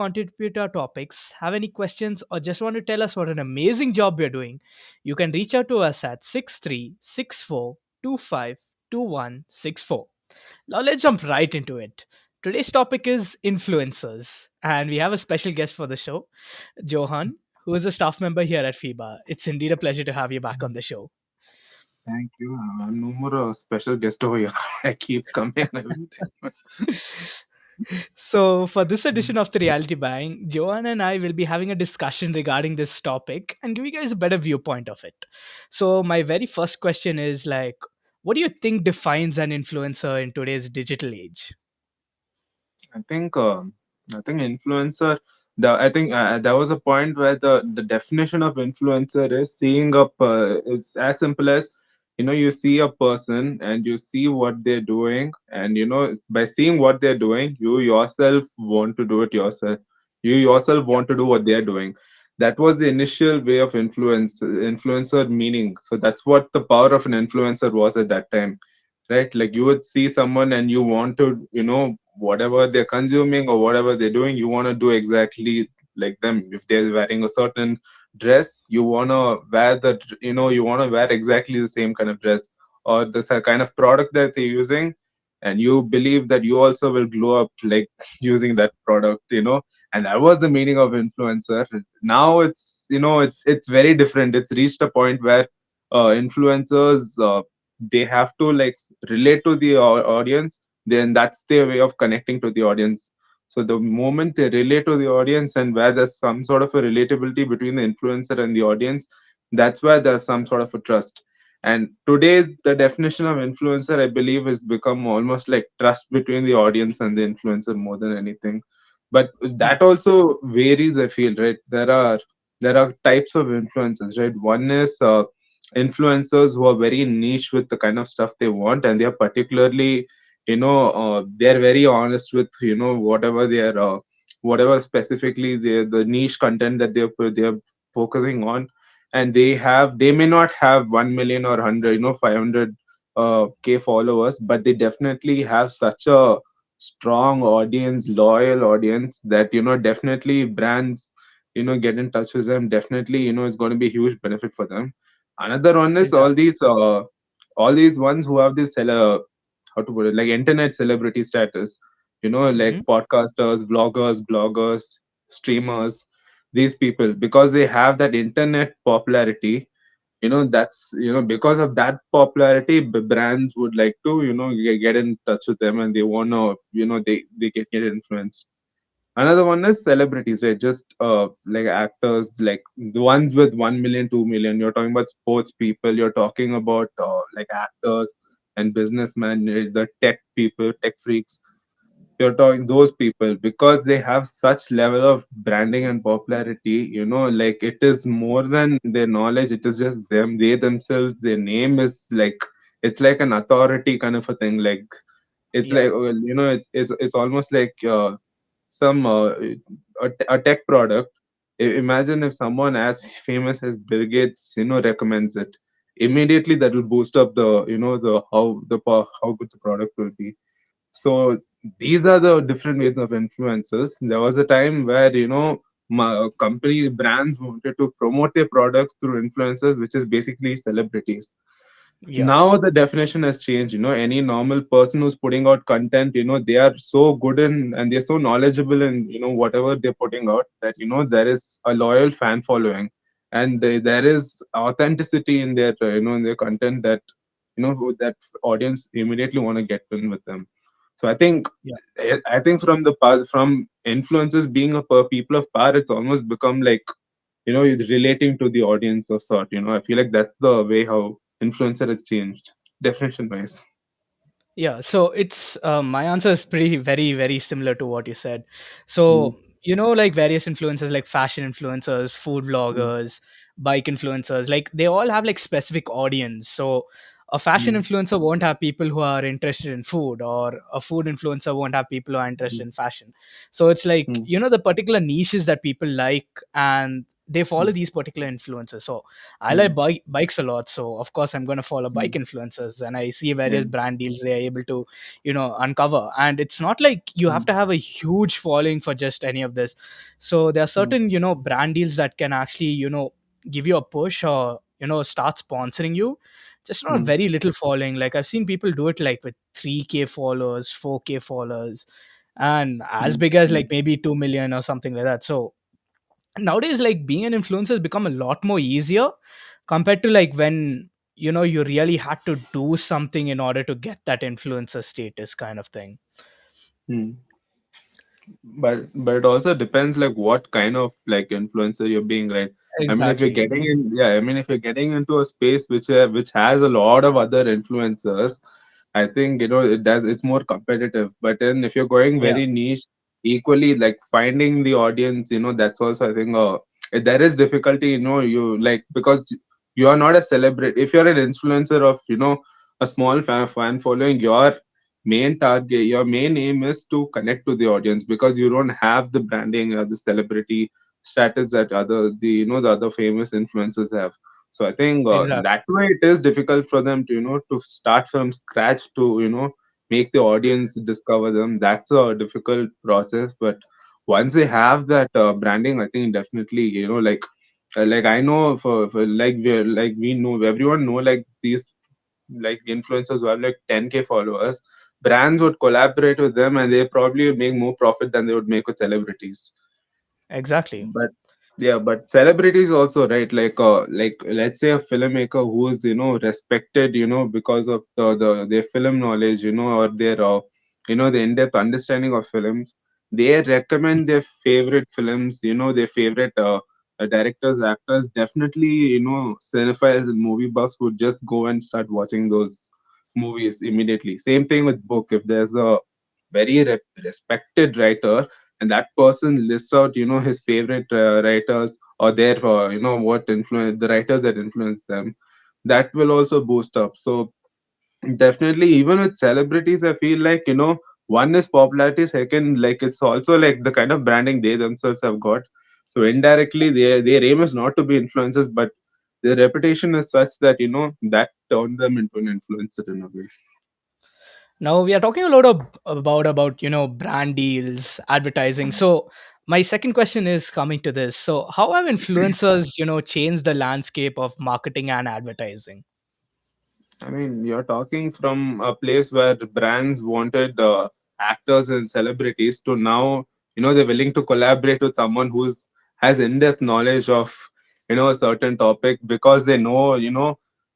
contribute our topics, have any questions, or just want to tell us what an amazing job we're doing, you can reach out to us at 6364252164. Now let's jump right into it. Today's topic is influencers, and we have a special guest for the show, Johan, who is a staff member here at FEBA. It's indeed a pleasure to have you back on the show. Thank you. I'm no more a special guest over here. I keep coming every time. So, for this edition of the Reality Bang, Joanne and I will be having a discussion regarding this topic and give you guys a better viewpoint of it. So, my very first question is like, what do you think defines an influencer in today's digital age? I think I think influencer. I think there was a point where the definition of influencer is seeing up. Is as simple as you see a person and you see what they're doing, and by seeing what they're doing, you yourself want to do it yourself. You yourself Yeah, want to do what they're doing. That was the initial way of influencer meaning. So that's what the power of an influencer was at that time, right? Like you would see someone and you want to, whatever they're consuming or whatever they're doing, you want to do exactly like them. If they're wearing a certain dress, you want to wear the, you want to wear exactly the same kind of dress or the kind of product that they're using. And you believe that you also will glow up like using that product, and that was the meaning of influencer. Now it's, it's very different. It's reached a point where influencers, they have to like relate to the audience, then that's their way of connecting to the audience. So the moment they relate to the audience and where there's some sort of a relatability between the influencer and the audience, that's where there's some sort of a trust. And today's the definition of influencer, I believe, has become almost like trust between the audience and the influencer more than anything. But yeah, that also varies, I feel, right? There are types of influencers, right? One is influencers who are very niche with the kind of stuff they want, and they are particularly, they're very honest with, whatever specifically the niche content that they're focusing on. And they may not have 1 million or 100, 500 k followers, but they definitely have such a strong audience, loyal audience, that definitely brands get in touch with them. Definitely, it's going to be a huge benefit for them. Another one is exactly. all these ones who have this how to put it, like internet celebrity status, like Hmm. podcasters, vloggers, bloggers, streamers. These people, because they have that internet popularity, that's because of that popularity, brands would like to get in touch with them, and they want to, they get influenced. Another one is celebrities, right? Just like actors, like the ones with 1 million, 2 million. You're talking about sports people. You're talking about like actors and businessmen, the tech people, tech freaks. You're talking those people, because they have such level of branding and popularity. Like it is more than their knowledge. It is just them. They themselves, their name is like, it's like an authority kind of a thing. Like it's Yeah, like, well, it's almost like some a tech product. Imagine if someone as famous as Bill Gates, recommends it. Immediately, that will boost up the, the how good the product will be. So these are the different ways of influencers. There was a time where company brands wanted to promote their products through influencers, which is basically celebrities. yeah, Now the definition has changed. Any normal person who's putting out content, they are so good in, and they're so knowledgeable in, whatever they're putting out, that there is a loyal fan following, and there is authenticity in their, in their content, that that audience immediately want to get in with them. So yeah. I think from the from influencers being people of power, it's almost become like, relating to the audience of sort. I feel like that's the way how influencer has changed, definition wise. Yeah, so it's my answer is pretty very very similar to what you said. Mm, So like various influencers like fashion influencers, food mm, vloggers, bike influencers, like they all have like specific audience. So a fashion mm, influencer won't have people who are interested in food, or a food influencer won't have people who are interested mm, in fashion. So it's like mm, the particular niches that people like, and they follow mm, these particular influencers. So I like mm, bikes a lot, so of course I'm going to follow bike mm, influencers, and I see various mm, brand deals they are able to uncover. And it's not like you have mm, to have a huge following for just any of this. So there are mm, certain brand deals that can actually give you a push, or start sponsoring you just on a mm, very little following. Like I've seen people do it like with 3K followers, 4K followers, and as mm, big as like mm, maybe 2 million or something like that. So nowadays, like being an influencer has become a lot more easier compared to like when you really had to do something in order to get that influencer status kind of thing. mm. But it also depends like what kind of like influencer you're being, right? I mean, if you're Exactly. getting in, yeah, I mean, if you're getting into a space which has a lot of other influencers, I think it's more competitive. But then if you're going Yeah. very niche, equally like finding the audience, that's also I think there is difficulty, you like because you are not a celebrity. If you're an influencer of a small fan following, your main aim is to connect to the audience because you don't have the branding or the celebrity status that the other famous influencers have. So I think Exactly. that way it is difficult for them to to start from scratch to make the audience discover them. That's a difficult process, but once they have that branding, I think definitely like I know for like we know everyone know like these like influencers who have like 10K followers, brands would collaborate with them and they probably make more profit than they would make with celebrities. Exactly. But yeah, but celebrities also, right? Like let's say a filmmaker who is respected because of their film knowledge or their the in-depth understanding of films. They recommend their favorite films, their favorite directors, actors. Definitely, cinephiles and movie buffs would just go and start watching those movies immediately. Same thing with book. If there's a very respected writer and that person lists out his favorite writers or their what influence the writers that influence them, that will also boost up. So definitely, even with celebrities, I feel like one is popularity, second like it's also like the kind of branding they themselves have got. So indirectly their aim is not to be influencers, but their reputation is such that that turned them into an influencer in a way. Now we are talking a lot about brand deals, advertising. So my second question is coming to this. So how have influencers changed the landscape of marketing and advertising? I mean, you're talking from a place where brands wanted actors and celebrities to now, they're willing to collaborate with someone who's has in-depth knowledge of, a certain topic because they know,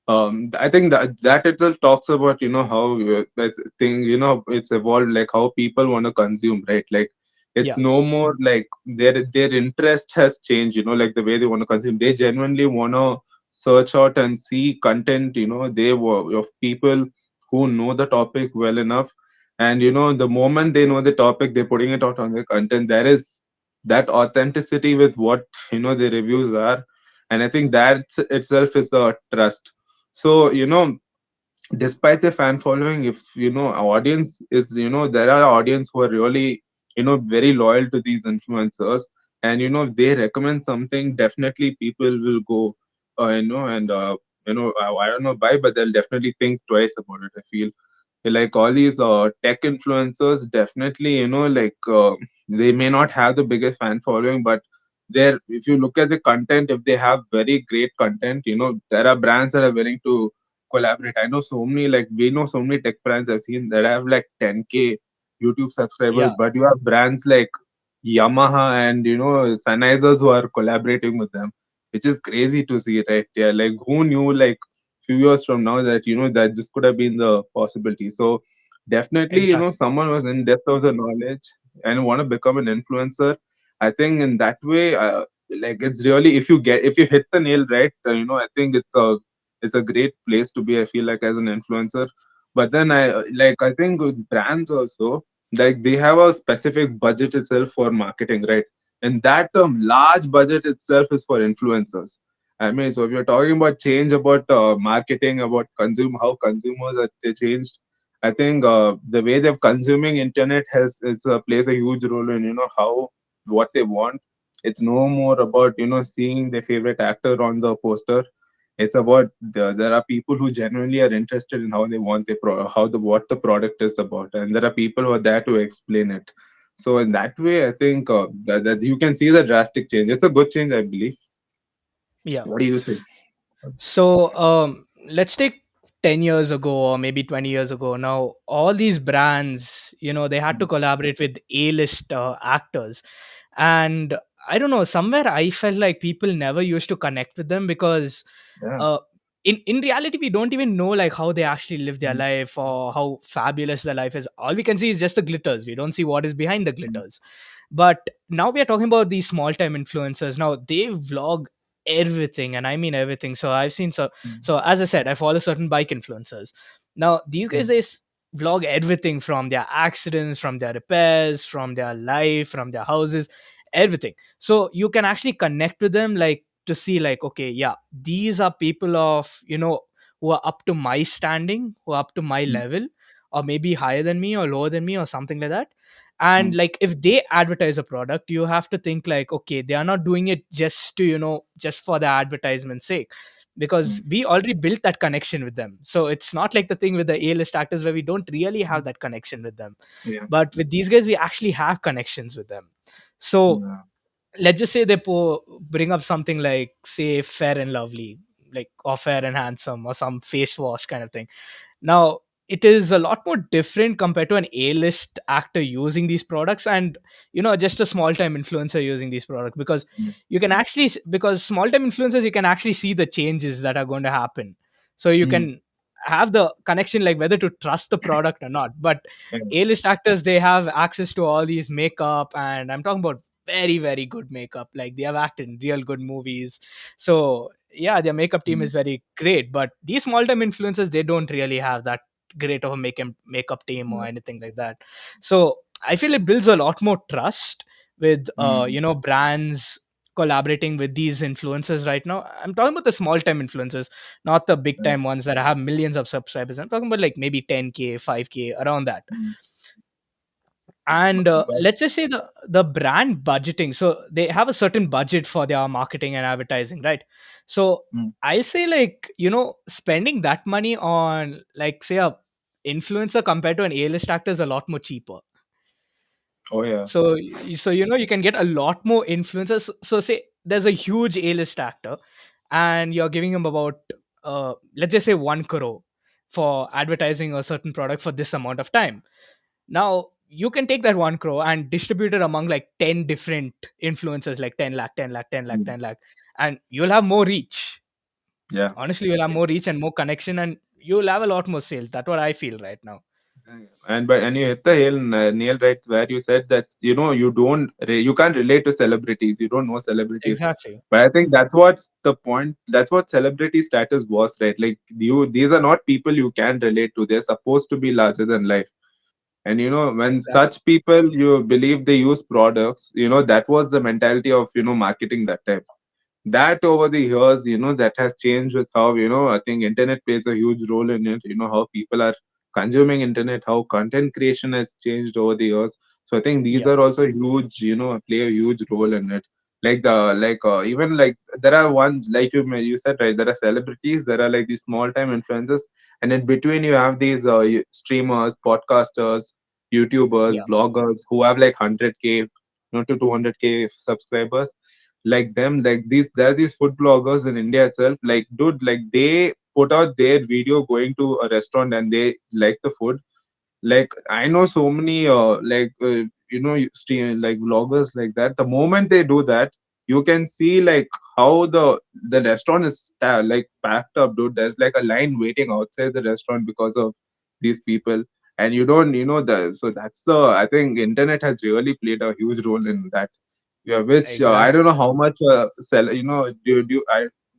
I think that itself talks about, how that thing, it's evolved, like how people want to consume, right? Like it's Yeah. no more like their interest has changed, like the way they want to consume. They genuinely want to search out and see content they were of people who know the topic well enough, and the moment they know the topic they're putting it out on the content. There is that authenticity with what the reviews are, and I think that itself is a trust. So despite the fan following, if our audience is there are audience who are really very loyal to these influencers, and if they recommend something, definitely people will go and I don't know why, but they'll definitely think twice about it, I feel. Like all these tech influencers, definitely like they may not have the biggest fan following, but they're if you look at the content, if they have very great content, there are brands that are willing to collaborate. I know so many, like we know so many tech brands I've seen that have like 10K YouTube subscribers, Yeah. but you have brands like Yamaha and Sennheisers who are collaborating with them, which is crazy to see, right? Yeah, like who knew like few years from now that that this could have been the possibility. So definitely Exactly. someone was in depth of the knowledge and want to become an influencer. I think in that way, like it's really, if you hit the nail right, I think it's a great place to be, I feel like, as an influencer. But then I think with brands also, like they have a specific budget itself for marketing, right? And that large budget itself is for influencers. I mean, so if you're talking about change about marketing, about how consumers are they changed, I think the way they're consuming internet plays a huge role in how what they want. It's no more about seeing their favorite actor on the poster. It's about there are people who genuinely are interested in how they want how the what the product is about, and there are people who are there to explain it. So in that way, I think that you can see the drastic change. It's a good change, I believe. Yeah. What do you say? So let's take 10 years ago or maybe 20 years ago. Now, all these brands, they had to Mm. collaborate with A-list actors. And I don't know, somewhere I felt like people never used to connect with them because Yeah. uh, in reality, we don't even know like how they actually live their Mm. life or how fabulous their life is. All we can see is just the glitters. We don't see what is behind the Mm. glitters. But now we are talking about these small time influencers. Now they vlog everything, and I mean everything. So I've seen, so as I said, I follow certain bike influencers. Now these guys, Mm. vlog everything from their accidents, from their repairs, from their life, from their houses, everything. So you can actually connect with them, like to see like, okay, yeah, these are people of, who are up to my standing, who are up to my Mm. level, or maybe higher than me or lower than me or something like that. And Mm. like if they advertise a product, you have to think like, okay, they are not doing it just to, just for the advertisement's sake, because Mm. we already built that connection with them. So it's not like the thing with the A-list actors where we don't really have that connection with them. Yeah. But with these guys, we actually have connections with them. So Yeah. let's just say they bring up something like, say, Fair and Lovely, like, or Fair and Handsome, or some face wash kind of thing. Now it is a lot more different compared to an A-list actor using these products, and just a small time influencer using these products, because Mm. you can actually because small time influencers, you can actually see the changes that are going to happen. So you Mm. can have the connection, like whether to trust the product or not. But Yeah. A-list actors, they have access to all these makeup, and I'm talking about very very good makeup, like they have acted in real good movies. So yeah, their makeup team Mm. is very great, but these small time influencers, they don't really have that great of a makeup team or Yeah. anything like that. So I feel it builds a lot more trust with Mm. brands collaborating with these influencers. Right now I'm talking about the small time influencers, not the big Yeah. time ones that have millions of subscribers. I'm talking about like maybe 10K, 5K, around that. Mm. And But let's just say the brand budgeting, so they have a certain budget for their marketing and advertising, right? So mm. I'll say, like, spending that money on, like, say, a influencer compared to an A-list actor is a lot more cheaper. Oh yeah. So you can get a lot more influencers. So say there's a huge A-list actor, and you're giving him about let's just say 1 crore for advertising a certain product for this amount of time. Now you can take that 1 crore and distribute it among like 10 different influencers, like 10 lakh, 10 lakh, 10 lakh, Mm. 10 lakh, and you'll have more reach. Yeah. Honestly, you'll have more reach and more connection, and you'll have a lot more sales. That's what I feel right now. And you hit the nail right where you said that you can't relate to celebrities. You don't know celebrities, Exactly. but I think that's what's the point. That's what celebrity status was, right? Like these are not people you can relate to. They're supposed to be larger than life. And when Exactly. such people you believe they use products, that was the mentality of marketing that time. That over the years, that has changed with how, I think internet plays a huge role in it. How people are consuming internet, how content creation has changed over the years. So I think these Yeah. are also huge, play a huge role in it. Even like there are ones like you said, right? There are celebrities, there are like these small time influencers, and in between you have these streamers, podcasters, YouTubers, Yeah. bloggers who have like 100K, to 200K subscribers. Like them, like these there are these food bloggers in India itself, like dude, like they put out their video going to a restaurant and they like the food. Like I know so many like vloggers like that. The moment they do that, you can see like how the restaurant is like packed up, dude. There's like a line waiting outside the restaurant because of these people. And you don't the so that's the I think internet has really played a huge role in that. Yeah, which I don't Exactly. know how much I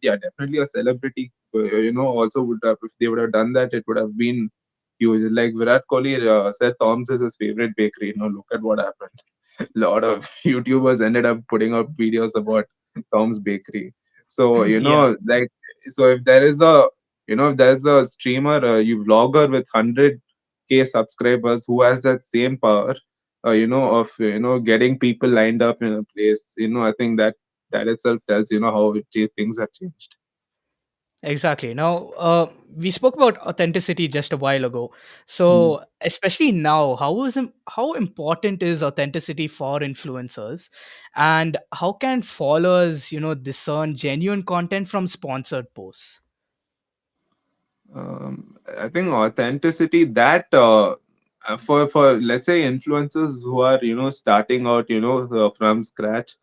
yeah, definitely a celebrity also would have, if they would have done that, it would have been huge. Like Virat Kohli said Tom's is his favorite bakery. Look at what happened. A lot of YouTubers ended up putting up videos about Tom's bakery. So Yeah. like, so if there is a if there's a streamer, you vlogger with 100K subscribers who has that same power, of getting people lined up in a place. I think that itself tells how things have changed. Exactly. Now, we spoke about authenticity just a while ago. Mm. So, especially now, how important is authenticity for influencers, and how can followers, discern genuine content from sponsored posts? I think authenticity, that for let's say influencers who are starting out from scratch,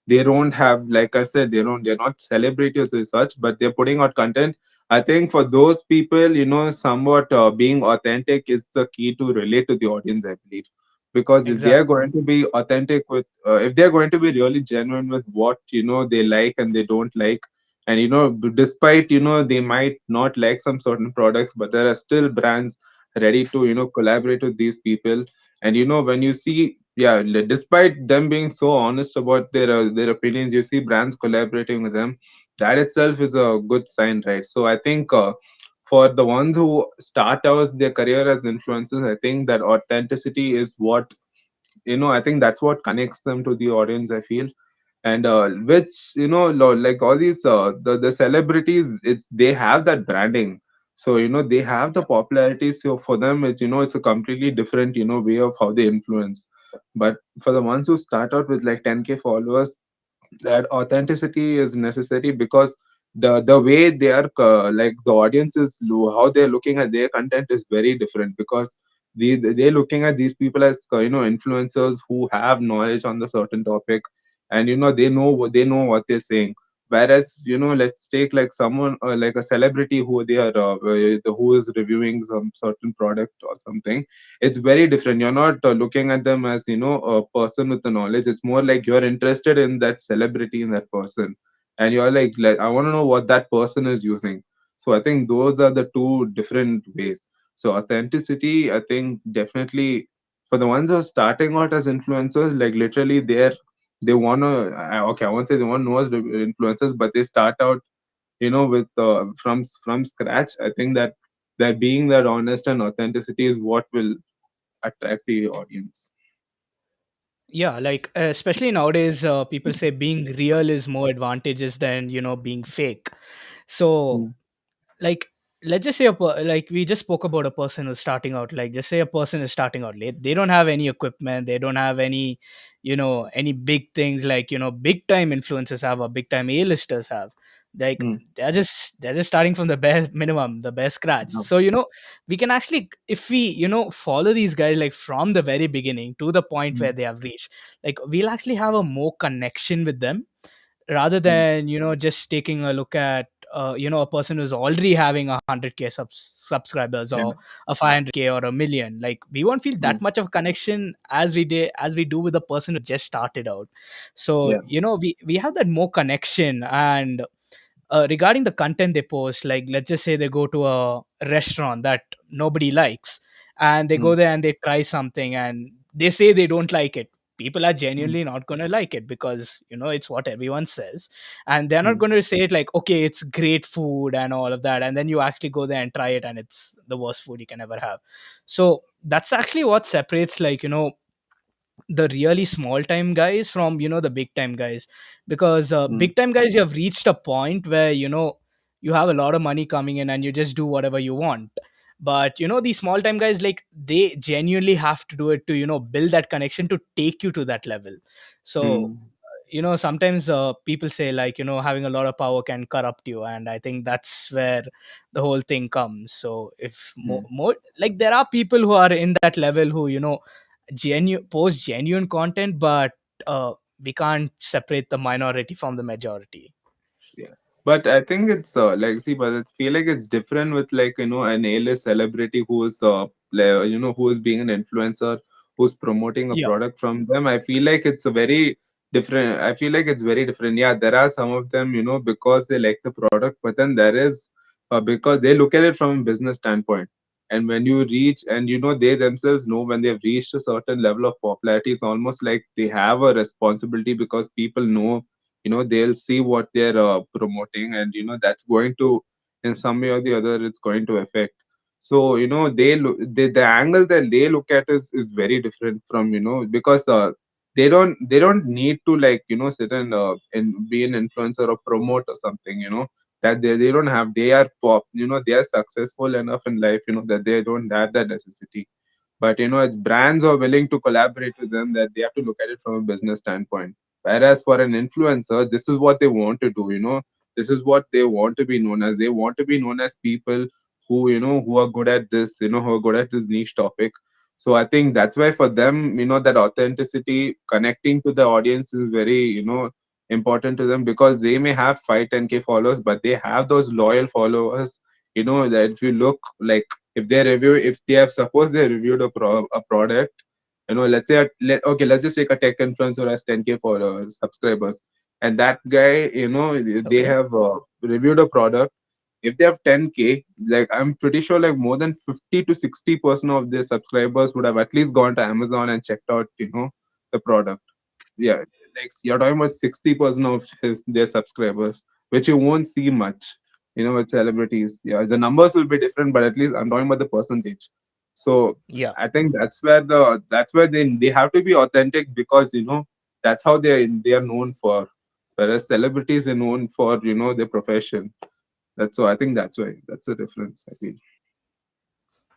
they don't have, like I said, they're not celebrities as such, but they're putting out content. I think for those people, somewhat being authentic is the key to relate to the audience, I believe. Because if they are Exactly. going to be authentic with, if they're going to be really genuine with what they like and they don't like, and despite they might not like some certain products, but there are still brands ready to collaborate with these people. And when you see, yeah, despite them being so honest about their opinions, you see brands collaborating with them. That itself is a good sign, right? So I think for the ones who start out their career as influencers, I think that authenticity is what, I think that's what connects them to the audience, I feel. And which like all these the celebrities, it's they have that branding. So they have the popularity, so for them it's it's a completely different way of how they influence. But for the ones who start out with like 10K followers, that authenticity is necessary, because the way they are like the audience is how they're looking at their content is very different, because they're looking at these people as influencers who have knowledge on the certain topic, and they know what they're saying. Whereas let's take like someone like a celebrity who they are who is reviewing some certain product or something. It's very different. You're not looking at them as a person with the knowledge. It's more like you're interested in that celebrity, in that person, and you're like I want to know what that person is using. So I think those are the two different ways. So authenticity, I think, definitely for the ones who are starting out as influencers, like literally they want to, okay, I won't say they want to know as influencers, but they start out with from scratch. I think that being that honest and authenticity is what will attract the audience. Yeah, like especially nowadays, people say being real is more advantageous than being fake. So, Mm, like, let's just say like we just spoke about a person who's starting out, like just say a person is starting out late, they don't have any equipment, they don't have any any big things like big time influencers have or big time a-listers have. Like mm, they're just starting from the bare minimum, the bare scratch. no, So we can actually, if we follow these guys like from the very beginning to the point where mm, they have reached, like we'll actually have a more connection with them, rather mm, than just taking a look at a person who's already having 100K subscribers, yeah, or a 500K or a million. Like we won't feel mm, that much of connection as we do with the person who just started out. So yeah, we have that more connection. And regarding the content they post, like let's just say they go to a restaurant that nobody likes, and they go mm, there and they try something and they say they don't like it. People are mm, genuinely not going to like it because it's what everyone says, and they're not mm, going to say it like, okay, it's great food and all of that, and then you actually go there and try it and it's the worst food you can ever have. So that's actually what separates, like, the really small time guys from the big time guys. Because mm, big time guys, you have reached a point where you have a lot of money coming in and you just do whatever you want. But these small time guys, like they genuinely have to do it to build that connection to take you to that level. So mm, sometimes people say, like, having a lot of power can corrupt you, and I think that's where the whole thing comes. So if mm. more, like, there are people who are in that level who post genuine content, but we can't separate the minority from the majority. Yeah. But I think it's like, see, but I feel like it's different with like an A-list celebrity who's who is being an influencer, who's promoting a Yeah. product from them. I feel like it's a very different. I feel like it's very different. Yeah, there are some of them, because they like the product, but then there is because they look at it from a business standpoint. And when you reach, and they themselves know when they've reached a certain level of popularity, it's almost like they have a responsibility, because people know, they'll see what they're promoting, and that's going to, in some way or the other, it's going to affect. So the angle that they look at is very different from, because they don't need to, like, sit and be an influencer or promote or something, that they don't have. They are pop, they are successful enough in life, that they don't have that necessity. But it's brands are willing to collaborate with them, that they have to look at it from a business standpoint. Whereas for an influencer, this is what they want to do. This is what they want to be known as. They want to be known as people who are good at this, who are good at this niche topic. So I think that's why for them, that authenticity, connecting to the audience is very, important to them, because they may have 5 10K followers, but they have those loyal followers. That if you look, like, if they have, suppose they reviewed a product, let's say okay, let's just take a tech influencer has 10K followers, subscribers, and that guy, they Okay. have reviewed a product. If they have 10K, like, I'm pretty sure, like, more than 50 to 60% of their subscribers would have at least gone to Amazon and checked out, the product. Yeah, like, you're talking about 60% of their subscribers, which you won't see much, with celebrities. Yeah, the numbers will be different, but at least I'm talking about the percentage. So Yeah. I think that's where they have to be authentic, because that's how they are known for. Whereas celebrities are known for, their profession. That's so I think that's why that's the difference, I feel.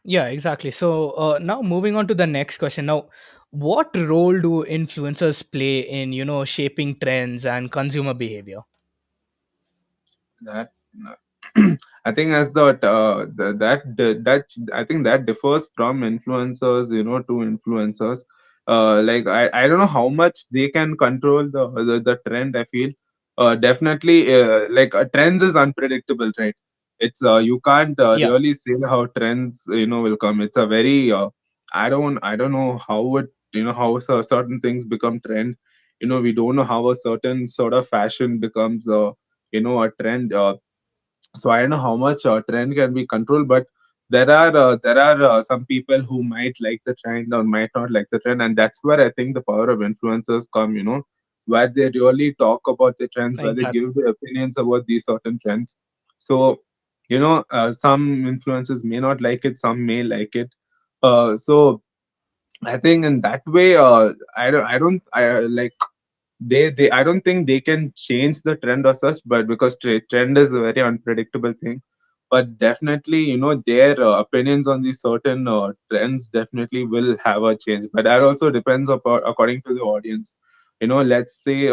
Yeah, exactly. So now moving on to the next question. Now, what role do influencers play in, shaping trends and consumer behavior? That I think as that I think that differs from influencers, to influencers. Like, I don't know how much they can control the trend. I feel definitely, like, trends is unpredictable, right? It's you can't Yeah, really say how trends, will come. It's a very I don't know how it, how certain things become trend. We don't know how a certain sort of fashion becomes a trend. So I don't know how much trend can be controlled, but there are some people who might like the trend or might not like the trend, and that's where I think the power of influencers come. Where they really talk about the trends, where they exactly. give their opinions about these certain trends. So some influencers may not like it, some may like it. So I think in that way, I like they I don't think they can change the trend or such, but because trend is a very unpredictable thing. But definitely, their opinions on these certain trends definitely will have a change. But that also depends upon, according to the audience. Let's say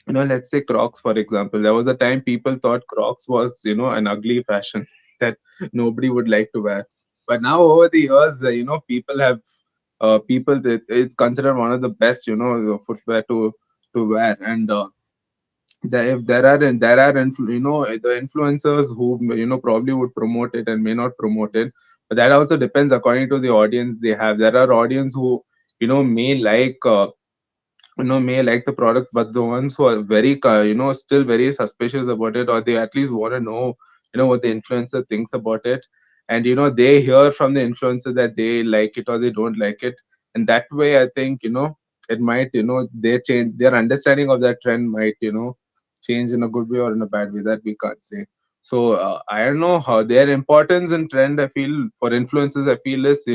let's say Crocs, for example. There was a time people thought Crocs was, an ugly fashion that nobody would like to wear. But now over the years, people have it's considered one of the best, footwear to wear. And if the influencers who, probably would promote it and may not promote it. But that also depends according to the audience they have. There are audience who, may like may like the product, but the ones who are very still very suspicious about it, or they at least want to know, what the influencer thinks about it. And they hear from the influencer that they like it or they don't like it. And that way, I think, it might, their understanding of that trend might, change in a good way or in a bad way, that we can't say. So I don't know how their importance in trend, I feel, for influencers, I feel, is,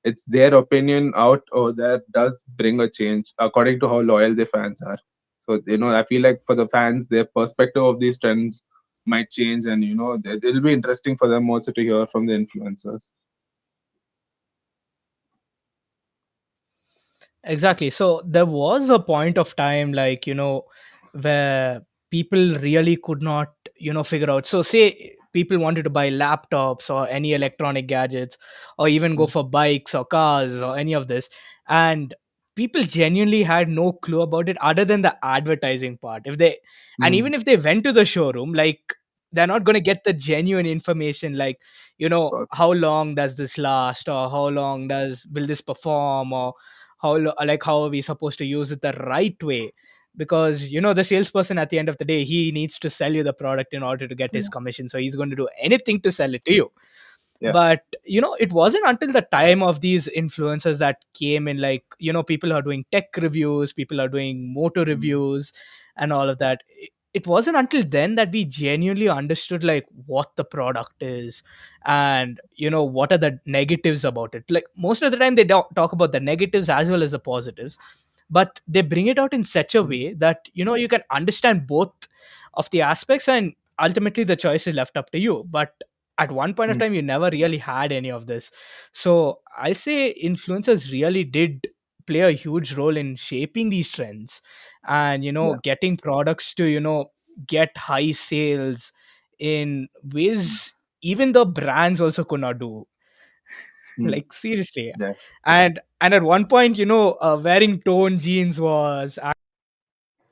it's their opinion out, or that does bring a change according to how loyal their fans are. So I feel like for the fans, their perspective of these trends might change, and it'll be interesting for them also to hear from the influencers. Exactly. So there was a point of time, like, where people really could not, figure out. So, say people wanted to buy laptops or any electronic gadgets, or even go Mm. for bikes or cars or any of this. And people genuinely had no clue about it other than the advertising part. And Mm. even if they went to the showroom, like, they're not going to get the genuine information, like, But, how long does this last, or how long will this perform, or like, how are we supposed to use it the right way. Because the salesperson, at the end of the day, he needs to sell you the product in order to get his yeah, commission, so he's going to do anything to sell it to you. yeah. But it wasn't until the time of these influencers that came in, like, people are doing tech reviews, people are doing motor Mm. reviews and all of that. it wasn't until then that we genuinely understood like what the product is, and what are the negatives about it. Like most of the time they talk about the negatives as well as the positives, but they bring it out in such a way that you can understand both of the aspects, and ultimately the choice is left up to you. But at one point of Mm. time you never really had any of this. So I'll say influencers really did play a huge role in shaping these trends, and Yeah. getting products to get high sales in Mm. ways even the brands also could not do. Mm. Like seriously. Yeah. And at one point, wearing torn jeans was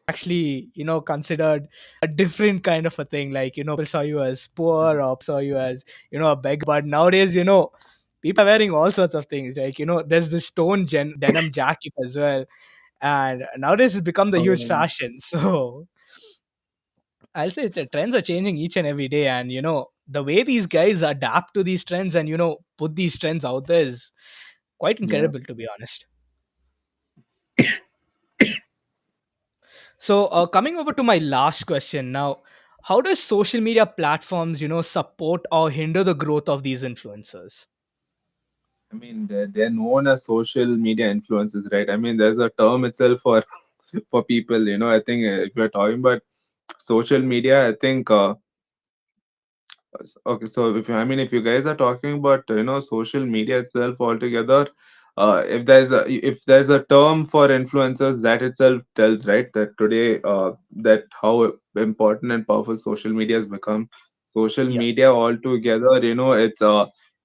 actually considered a different kind of a thing. Like people saw you as poor, or saw you as a beggar. But nowadays, people are wearing all sorts of things. Like there's this torn denim jacket as well, and nowadays it's become the huge Um, fashion. So I'll say the trends are changing each and every day, and the way these guys adapt to these trends and put these trends out there is quite yeah. incredible, to be honest. So coming over to my last question now, how does social media platforms support or hinder the growth of these influencers? I mean, they're known as social media influencers, right? I mean, there's a term itself for for people. I think if we're talking about social media, I think okay, so I mean, if you guys are talking about social media itself altogether, if there's a term for influencers, that itself tells, right, that today that how important and powerful social media has become. Social Yeah, media altogether, it's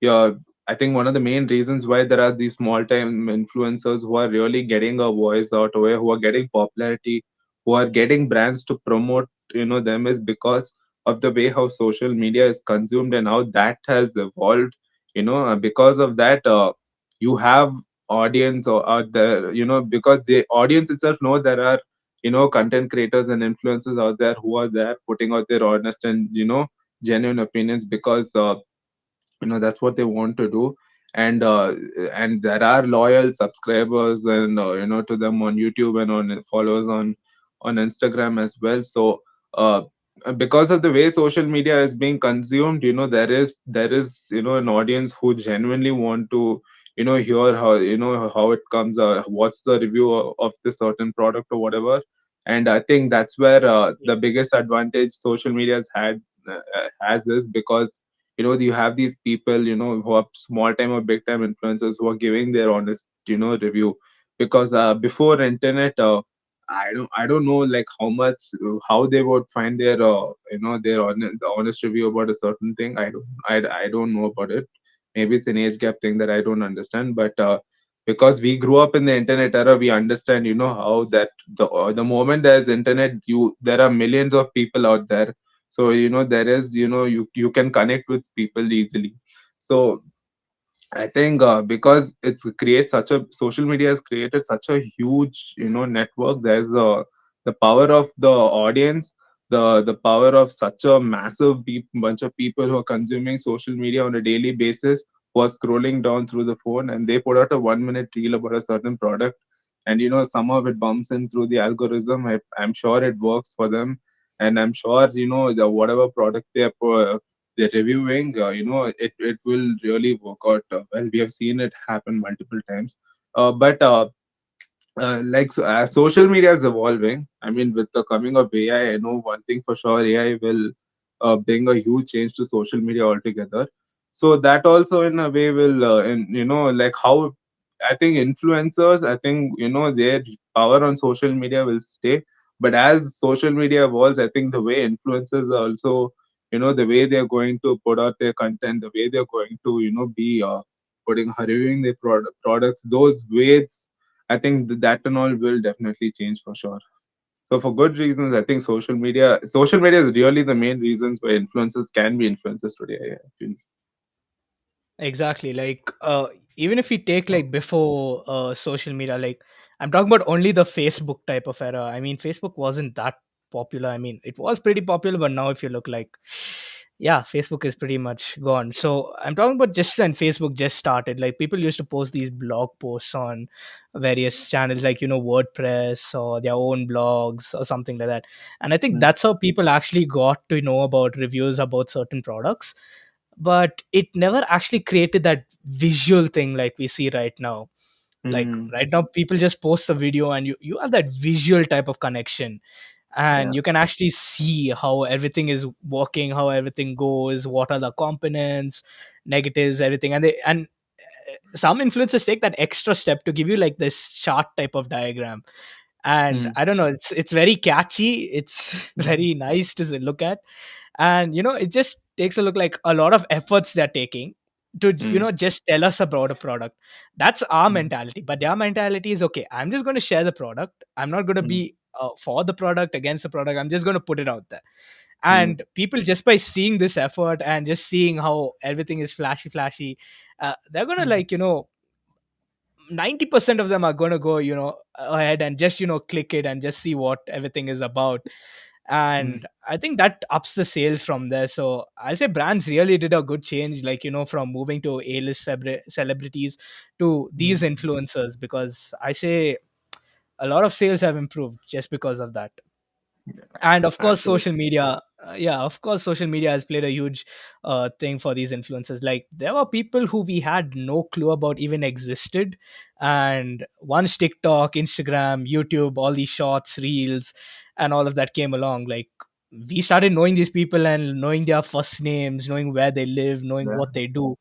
yeah. I think one of the main reasons why there are these small time influencers who are really getting a voice out away, who are getting popularity, who are getting brands to promote them, is because of the way how social media is consumed and how that has evolved. Because of that, you have audience or there, because the audience itself know there are content creators and influencers out there who are there putting out their honest and genuine opinions, because that's what they want to do. And there are loyal subscribers and to them on YouTube and on followers on Instagram as well. So because of the way social media is being consumed, there is an audience who genuinely want to hear how it comes, what's the review of this certain product or whatever. And I think that's where yeah, the biggest advantage social media has is because you have these people who are small time or big time influencers who are giving their honest review. Because before internet, I don't know like how they would find their their honest review about a certain thing. I don't know about it. Maybe it's an age gap thing that I don't understand. But because we grew up in the internet era, we understand how that the moment there's internet, there are millions of people out there. So there is you can connect with people easily. So I think because it's creates such a social media has created such a huge network. There's the power of the audience, the power of such a massive bunch of people who are consuming social media on a daily basis, who are scrolling down through the phone, and they put out a 1 minute reel about a certain product, and somehow it bumps in through the algorithm. I'm sure it works for them, and I'm sure the whatever product they're reviewing, it will really work out well. We have seen it happen multiple times. But like as social media is evolving, I mean, with the coming of AI, I know one thing for sure: AI will bring a huge change to social media altogether. So that also, in a way, will, in like how I think influencers, I think their power on social media will stay. But as social media evolves, I think the way influencers are also, the way they're going to put out their content, the way they're going to, be putting reviewing their products, those ways, I think that and all will definitely change for sure. So for good reasons, I think social media is really the main reasons why influencers can be influencers today. I feel. exactly. Like even if we take like before social media, like I'm talking about only the Facebook type of era. I mean, Facebook wasn't that popular. I mean, it was pretty popular, but now if you look like Yeah, Facebook is pretty much gone. So I'm talking about just when Facebook just started, like people used to post these blog posts on various channels like, WordPress or their own blogs or something like that. And I think Mm, that's how people actually got to know about reviews about certain products. But it never actually created that visual thing like we see right now. Like mm, right now people just post the video and you have that visual type of connection, yeah. and you can actually see how everything is working, how everything goes, what are the components, negatives, everything. And some influencers take that extra step to give you like this chart type of diagram, and Mm, I don't know, it's very catchy, it's mm, very nice to look at. And it just takes a look like a lot of efforts they're taking to mm, just tell us about a product. That's our mm, mentality, but their mentality is, okay, I'm just going to share the product, I'm not going to mm, be for the product, against the product, I'm just going to put it out there. mm, And people, just by seeing this effort and just seeing how everything is flashy, they're going to, mm, like, 90% of them are going to go ahead and just click it and just see what everything is about. mm, And I think that ups the sales from there. So I say brands really did a good change, like, from moving to A-list celebrities to these mm. influencers, because I say a lot of sales have improved just because of that. And of course social Absolutely. media, yeah, of course social media has played a huge thing for these influencers. Like there were people who we had no clue about even existed, and once TikTok, Instagram, YouTube, all these shorts, reels, and all of that came along, like we started knowing these people and knowing their first names, knowing where they live, knowing Yeah. what they do.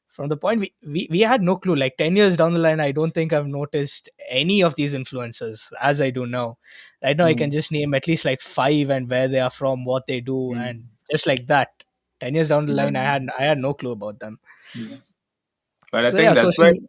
From the point we had no clue. Like 10 years down the line, I don't think I've noticed any of these influencers as I do now. Right now I can Mm, just name at least like five and where they are from, what they do, mm, and just like that. 10 years down the yeah. line, I had no clue about them. Yeah. But I So think yeah, that's social why media.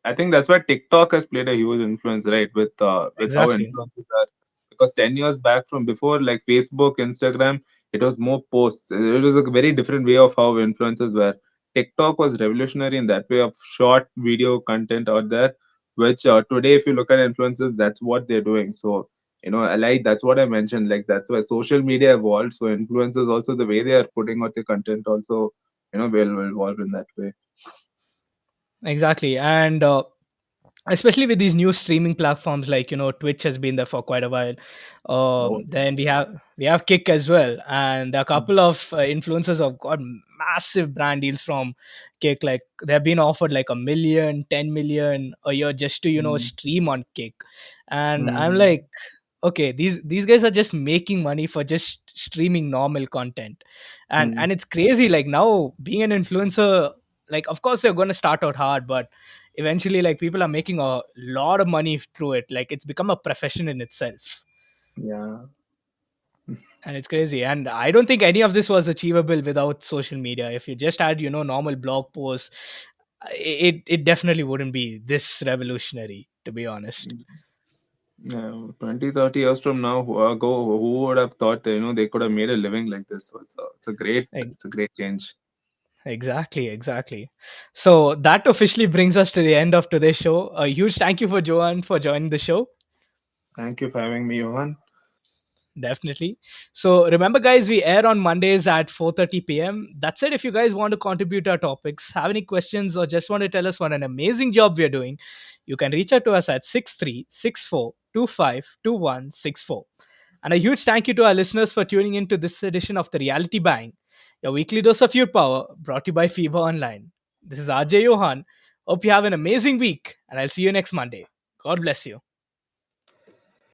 I think that's why TikTok has played a huge influence, right? With how Exactly. influencers are. Because 10 years back from before, like Facebook, Instagram, it was more posts. It was a very different way of how influencers were. TikTok was revolutionary in that way of short video content out there, which today, if you look at influencers, that's what they're doing. So, I like that's what I mentioned. Like that's why social media evolved. So influencers also the way they are putting out the content also, will evolve in that way. Exactly. And especially with these new streaming platforms, like Twitch has been there for quite a while. Oh. Then we have Kick as well, and a couple of influencers have got massive brand deals from Kick. Like they've been offered like 1 million, 10 million a year just to Mm, stream on Kick. And I'm mm, like, okay, these guys are just making money for just streaming normal content. and mm. and it's crazy, like now being an influencer, like of course they're going to start out hard, but eventually like people are making a lot of money through it. Like it's become a profession in itself, Yeah. and it's crazy. And I don't think any of this was achievable without social media. If you just had normal blog posts, it definitely wouldn't be this revolutionary, to be honest. Yeah, 20, 30 years from now, who would have thought that, they could have made a living like this? So it's a great change. Exactly. So that officially brings us to the end of today's show. A huge thank you for Johan for joining the show. Thank you for having me, Johan. Definitely. So remember, guys, we air on Mondays at 4:30 p.m. That's it. If you guys want to contribute to our topics, have any questions, or just want to tell us what an amazing job we are doing, you can reach out to us at 6364252164. And a huge thank you to our listeners for tuning in to this edition of the Reality Bang, your weekly dose of your power, brought to you by FEBA Online. This is RJ Johan. Hope you have an amazing week, and I'll see you next Monday. God bless you.